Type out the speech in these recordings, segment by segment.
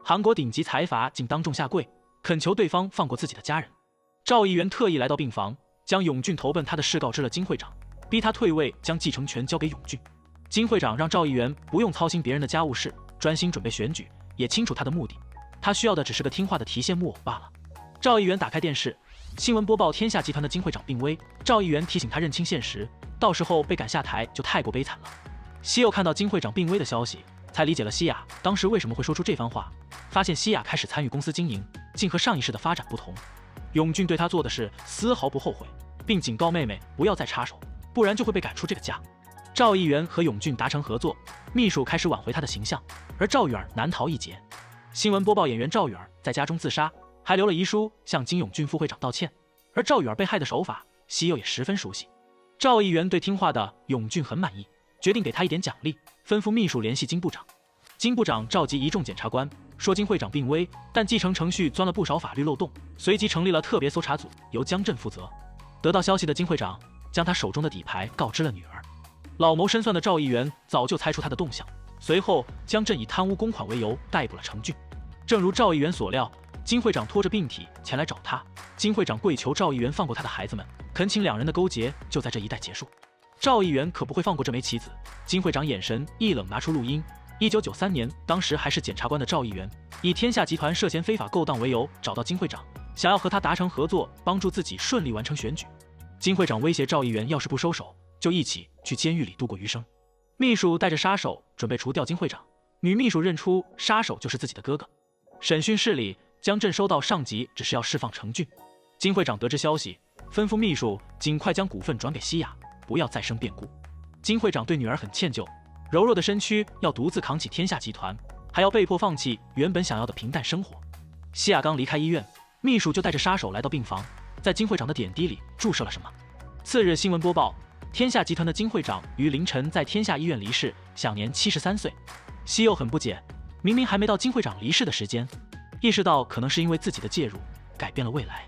韩国顶级财阀竟当众下跪，恳求对方放过自己的家人。赵议员特意来到病房，将永俊投奔他的事告知了金会长，逼他退位，将继承权交给永俊。金会长让赵议员不用操心别人的家务事，专心准备选举，也清楚他的目的，他需要的只是个听话的提线木偶罢了。赵议员打开电视，新闻播报天下集团的金会长病危，赵议员提醒他认清现实，到时候被赶下台就太过悲惨了。西柚看到金会长病危的消息，才理解了西亚当时为什么会说出这番话，发现西亚开始参与公司经营，竟和上一世的发展不同。永俊对他做的事丝毫不后悔，并警告妹妹不要再插手，不然就会被赶出这个家。赵议员和永俊达成合作，秘书开始挽回他的形象，而赵宇儿难逃一劫。新闻播报演员赵宇儿在家中自杀，还留了遗书向金永俊副会长道歉，而赵宇儿被害的手法，西柚也十分熟悉。赵议员对听话的永俊很满意，决定给他一点奖励，吩咐秘书联系金部长。金部长召集一众检察官，说金会长病危，但继承程序钻了不少法律漏洞，随即成立了特别搜查组，由江震负责。得到消息的金会长将他手中的底牌告知了女儿。老谋深算的赵议员早就猜出他的动向，随后江震以贪污公款为由逮捕了程俊。正如赵议员所料，金会长拖着病体前来找他，金会长跪求赵议员放过他的孩子们，恳请两人的勾结就在这一带结束。赵议员可不会放过这枚棋子，金会长眼神一冷，拿出录音。1993年，当时还是检察官的赵议员，以天下集团涉嫌非法勾当为由找到金会长，想要和他达成合作，帮助自己顺利完成选举。金会长威胁赵议员，要是不收手，就一起去监狱里度过余生。秘书带着杀手准备除掉金会长，女秘书认出杀手就是自己的哥哥。审讯室里，江震收到上级只是要释放程俊。金会长得知消息，吩咐秘书尽快将股份转给西亚，不要再生变故。金会长对女儿很歉疚，柔弱的身躯要独自扛起天下集团，还要被迫放弃原本想要的平淡生活。西亚刚离开医院，秘书就带着杀手来到病房，在金会长的点滴里注射了什么。次日新闻播报，天下集团的金会长于凌晨在天下医院离世，享年73岁。西柚很不解，明明还没到金会长离世的时间，意识到可能是因为自己的介入改变了未来。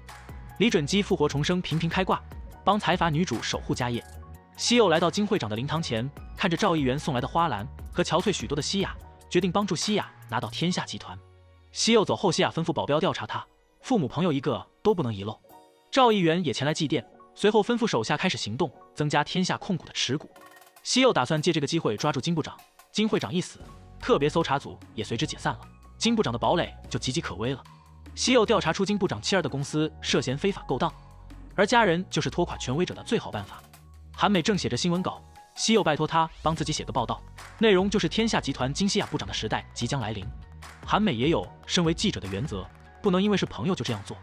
李准基复活重生，频频开挂，帮财阀女主守护家业。西柚来到金会长的灵堂前，看着赵议员送来的花篮和憔悴许多的西亚，决定帮助西亚拿到天下集团。西柚走后，西亚吩咐保镖调查他，父母朋友一个都不能遗漏。赵议员也前来祭奠，随后吩咐手下开始行动，增加天下控股的持股。西柚打算借这个机会抓住金部长，金会长一死，特别搜查组也随之解散了，金部长的堡垒就岌岌可危了。西柚调查出金部长妻儿的公司涉嫌非法勾当，而家人就是拖垮权威者的最好办法。韩美正写着新闻稿，西柚拜托他帮自己写个报道，内容就是天下集团金西亚部长的时代即将来临。韩美也有身为记者的原则，不能因为是朋友就这样做。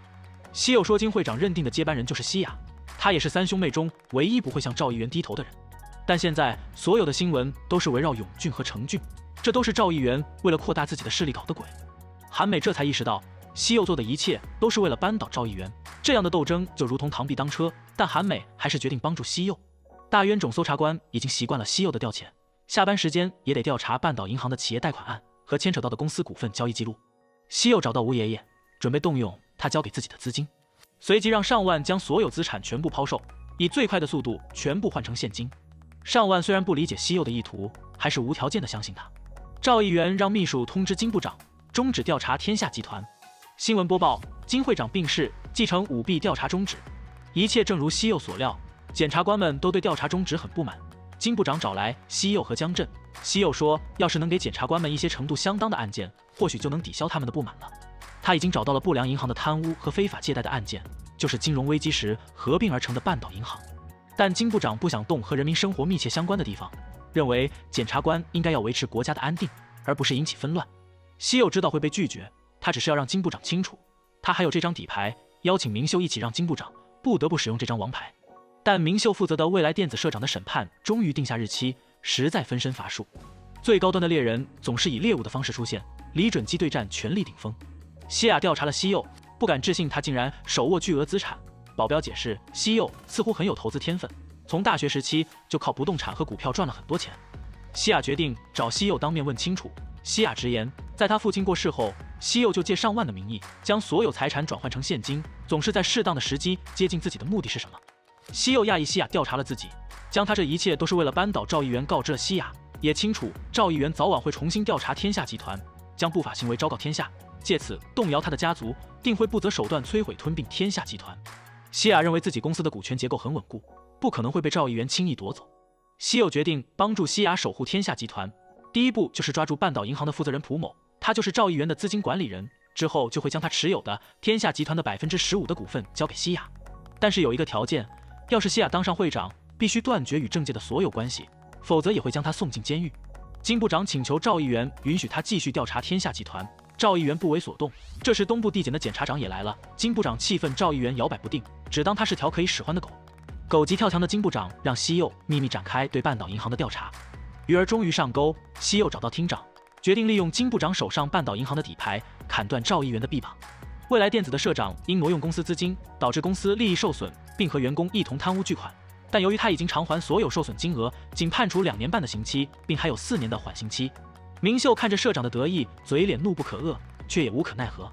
西柚说金会长认定的接班人就是西亚，他也是三兄妹中唯一不会向赵议员低头的人。但现在所有的新闻都是围绕永俊和程俊，这都是赵议员为了扩大自己的势力搞的鬼。韩美这才意识到西柚做的一切都是为了扳倒赵议员，这样的斗争就如同螳臂当车，但韩美还是决定帮助西柚。大冤种搜查官已经习惯了西柚的调遣，下班时间也得调查半岛银行的企业贷款案和牵扯到的公司股份交易记录。西柚找到吴爷爷，准备动用他交给自己的资金，随即让上万将所有资产全部抛售，以最快的速度全部换成现金。上万虽然不理解西柚的意图，还是无条件的相信他。赵议员让秘书通知金部长，终止调查天下集团。新闻播报，金会长病逝，继承舞弊调查终止。一切正如西柚所料，检察官们都对调查终止很不满。金部长找来西柚和江震，西柚说要是能给检察官们一些程度相当的案件，或许就能抵消他们的不满了。他已经找到了不良银行的贪污和非法借贷的案件，就是金融危机时合并而成的半岛银行。但金部长不想动和人民生活密切相关的地方，认为检察官应该要维持国家的安定，而不是引起纷乱。西柚知道会被拒绝，他只是要让金部长清楚，他还有这张底牌，邀请明秀一起让金部长不得不使用这张王牌。但明秀负责的未来电子社长的审判终于定下日期，实在分身乏术。最高端的猎人总是以猎物的方式出现，李准基对战全力顶峰。西亚调查了西柚，不敢置信他竟然手握巨额资产。保镖解释，西柚似乎很有投资天分，从大学时期就靠不动产和股票赚了很多钱。西亚决定找西柚当面问清楚。西亚直言，在他父亲过世后，西柚就借上万的名义将所有财产转换成现金，总是在适当的时机接近自己的目的是什么。西柚讶异西亚调查了自己，将他这一切都是为了扳倒赵议员告知了西亚，也清楚赵议员早晚会重新调查天下集团，将不法行为昭告天下，借此动摇他的家族，定会不择手段摧毁吞并天下集团。西亚认为自己公司的股权结构很稳固，不可能会被赵议员轻易夺走。西柚决定帮助西亚守护天下集团，第一步就是抓住半岛银行的负责人蒲某，他就是赵议员的资金管理人，之后就会将他持有的天下集团的15%的股份交给西亚。但是有一个条件，要是西亚当上会长，必须断绝与政界的所有关系，否则也会将他送进监狱。金部长请求赵议员允许他继续调查天下集团，赵议员不为所动。这时东部地检的检察长也来了，金部长气愤赵议员摇摆不定，只当他是条可以使唤的狗。狗急跳墙的金部长让西柚秘密展开对半岛银行的调查。鱼儿终于上钩，西柚找到厅长，决定利用金部长手上半岛银行的底牌，砍断赵议员的臂膀。未来电子的社长因挪用公司资金，导致公司利益受损，并和员工一同贪污巨款，但由于他已经偿还所有受损金额，仅判处2年半的刑期，并还有4年的缓刑期。明秀看着社长的得意，嘴脸怒不可遏，却也无可奈何。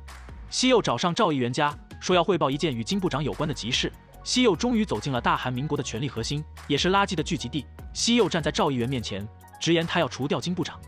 西柚找上赵议员家，说要汇报一件与金部长有关的急事。西柚终于走进了大韩民国的权力核心，也是垃圾的聚集地。西柚站在赵议员面前，直言他要除掉金部长。